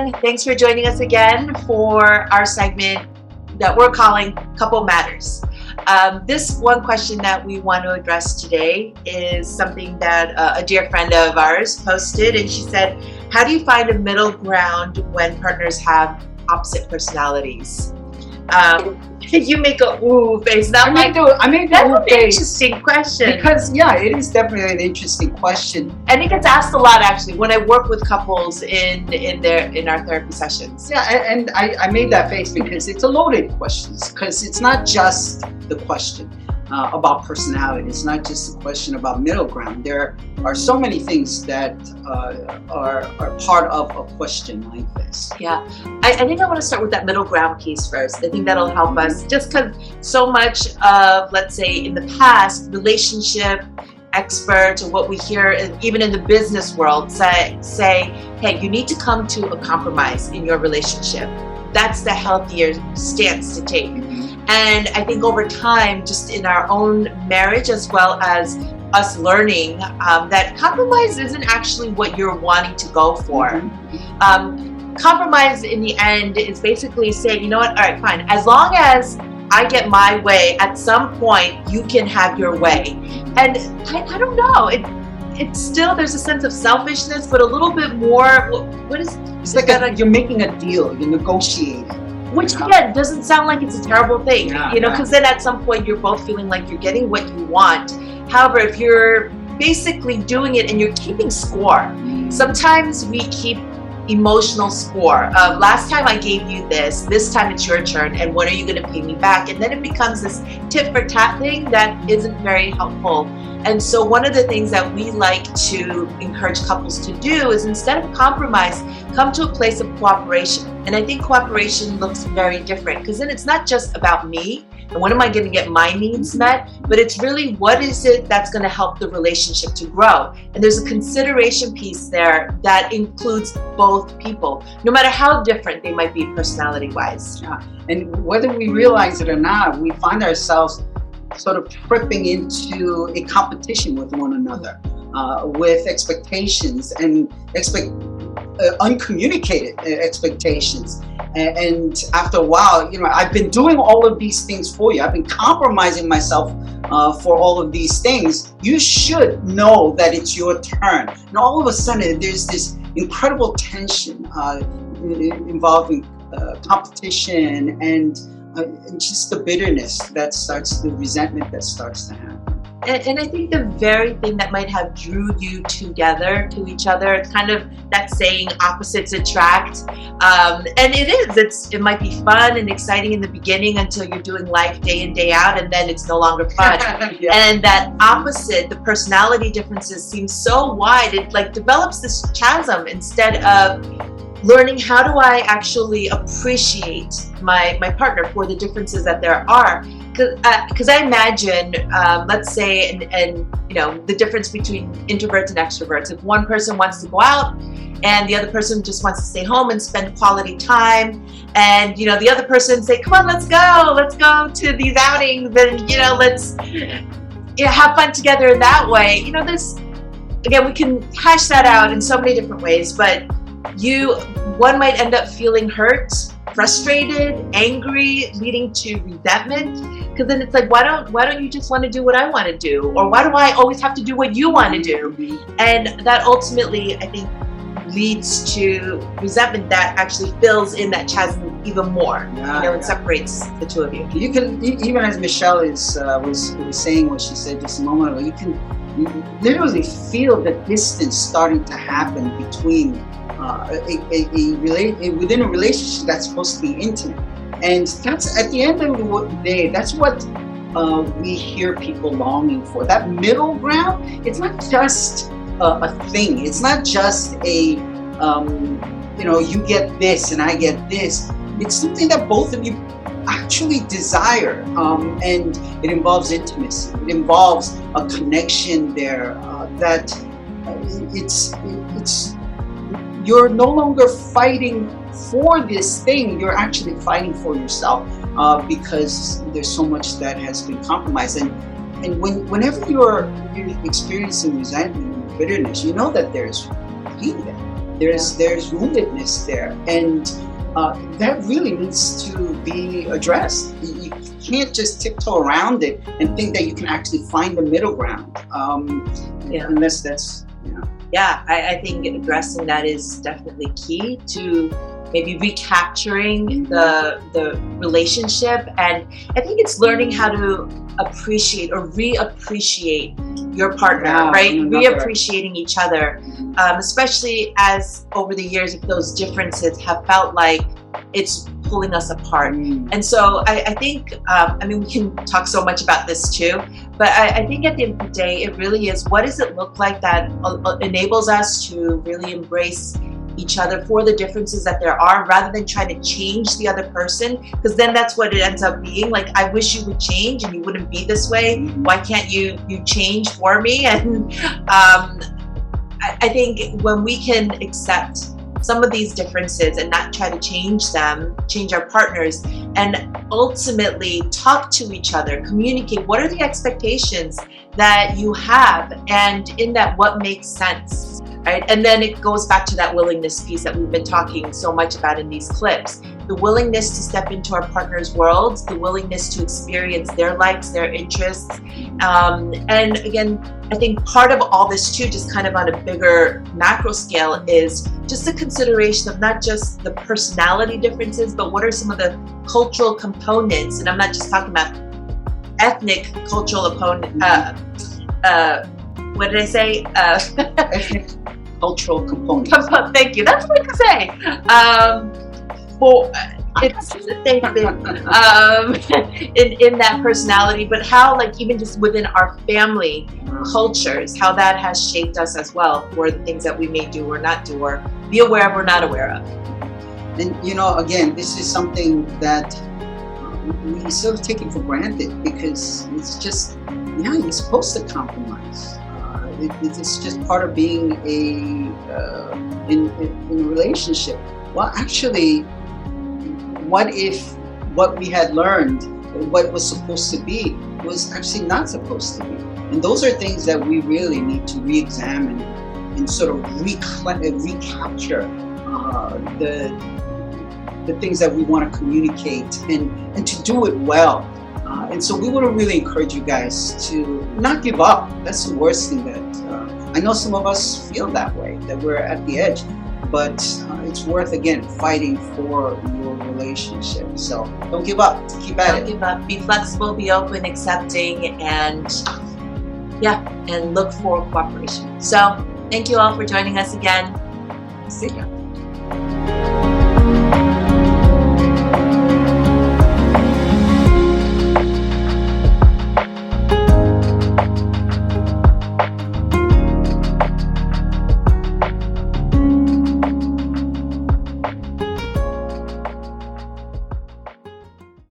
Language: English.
everyone. Thanks for joining us again for our segment that we're calling Couple Matters. This one question that we want to address today is something that a dear friend of ours posted, and she said, how do you find a middle ground when partners have opposite personalities? You make a ooh face. Now, I made that's the an face interesting question. because it is definitely an interesting question. And it gets asked a lot, actually, when I work with couples in our therapy sessions. Yeah, and I made that face because it's a loaded question. Because it's not just the question about personality. It's not just a question about middle ground. There are so many things that are part of a question like this. Yeah, I think I want to start with that middle ground piece first. I think that'll help us, just because so much of, let's say, in the past, relationship experts, or what we hear even in the business world say, hey, you need to come to a compromise in your relationship. That's the healthier stance to take. And I think over time, just in our own marriage, as well as us learning that compromise isn't actually what you're wanting to go for. Compromise in the end is basically saying, you know what, all right, fine. As long as I get my way, at some point you can have your way. And I don't know, it's still, there's a sense of selfishness, but a little bit more, what is it's like you're making a deal, you're negotiating. Which again doesn't sound like it's a terrible thing, because then at some point you're both feeling like you're getting what you want. However, if you're basically doing it and you're keeping score, sometimes we keep emotional score of last time I gave you this time it's your turn, and when are you going to pay me back? And then it becomes this tit for tat thing that isn't very helpful. And so one of the things that we like to encourage couples to do is, instead of compromise, come to a place of cooperation. And I think cooperation looks very different, because then it's not just about me and when am I going to get my needs met, but it's really what is it that's going to help the relationship to grow. And there's a consideration piece there that includes both people, no matter how different they might be personality-wise. And whether we realize it or not, we find ourselves sort of tripping into a competition with one another, with expectations and uncommunicated expectations. And after a while, I've been doing all of these things for you. I've been compromising myself for all of these things. You should know that it's your turn. And all of a sudden, there's this incredible tension involving competition and just the bitterness that starts, the resentment that starts to happen. And I think the very thing that might have drew you together to each other, it's kind of that saying, opposites attract. And it might be fun and exciting in the beginning until you're doing life day in, day out, and then it's no longer fun. And that opposite, the personality differences seem so wide, it like develops this chasm instead of learning how do I actually appreciate my partner for the differences that there are. Because I imagine, let's say, and the difference between introverts and extroverts. If one person wants to go out and the other person just wants to stay home and spend quality time, and the other person say, come on, let's go to these outings, and let's have fun together in that way. There's, again, we can hash that out in so many different ways, but one might end up feeling hurt, frustrated, angry, leading to resentment. Because then it's like, why don't you just want to do what I want to do? Or why do I always have to do what you want to do? And that ultimately, I think, leads to resentment that actually fills in that chasm even more. It separates the two of you. You can, even as Michelle was saying what she said just a moment ago, you can literally feel the distance starting to happen between within a relationship that's supposed to be intimate. And that's, at the end of the day, that's what we hear people longing for. That middle ground, it's not just a thing. It's not just a, you get this and I get this. It's something that both of you actually desire. And it involves intimacy. It involves a connection there that you're no longer fighting for this thing, you're actually fighting for yourself because there's so much that has been compromised. And whenever you're experiencing resentment and bitterness, you know that there's pain there. There's woundedness there, and that really needs to be addressed. You can't just tiptoe around it and think that you can actually find the middle ground, unless that's I think addressing that is definitely key to maybe recapturing the relationship. And I think it's learning how to appreciate or reappreciate your partner, right? Reappreciating each other, especially as over the years, if those differences have felt like it's pulling us apart. And so I think, we can talk so much about this too, but I think at the end of the day, it really is, what does it look like that enables us to really embrace each other for the differences that there are, rather than trying to change the other person, because then that's what it ends up being. Like, I wish you would change and you wouldn't be this way. Why can't you change for me? And I think when we can accept some of these differences and not try to change our partners, and ultimately talk to each other, communicate what are the expectations that you have, and in that, what makes sense, right? And then it goes back to that willingness piece that we've been talking so much about in these clips. The willingness to step into our partner's worlds, the willingness to experience their likes, their interests. And again, I think part of all this too, just kind of on a bigger macro scale, is just the consideration of not just the personality differences, but what are some of the cultural components. And I'm not just talking about ethnic cultural opponent, what did I say? Ethnic cultural components. Thank you. That's what I say. It's the same thing in that personality, but how, like, even just within our family cultures, how that has shaped us as well for the things that we may do or not do, or be aware of or not aware of. And again, this is something that we sort of take it for granted, because it's just, you're supposed to compromise. It's just part of being in a relationship. Well, actually, what if what we had learned, what was supposed to be, was actually not supposed to be? And those are things that we really need to re-examine and sort of recapture the things that we want to communicate, and to do it well. And so we want to really encourage you guys to not give up. That's the worst thing that I know some of us feel that way, that we're at the edge. But it's worth, again, fighting for your relationship. So don't give up. Keep at it. Don't give up. Be flexible, be open, accepting, and look for cooperation. So thank you all for joining us again. See ya.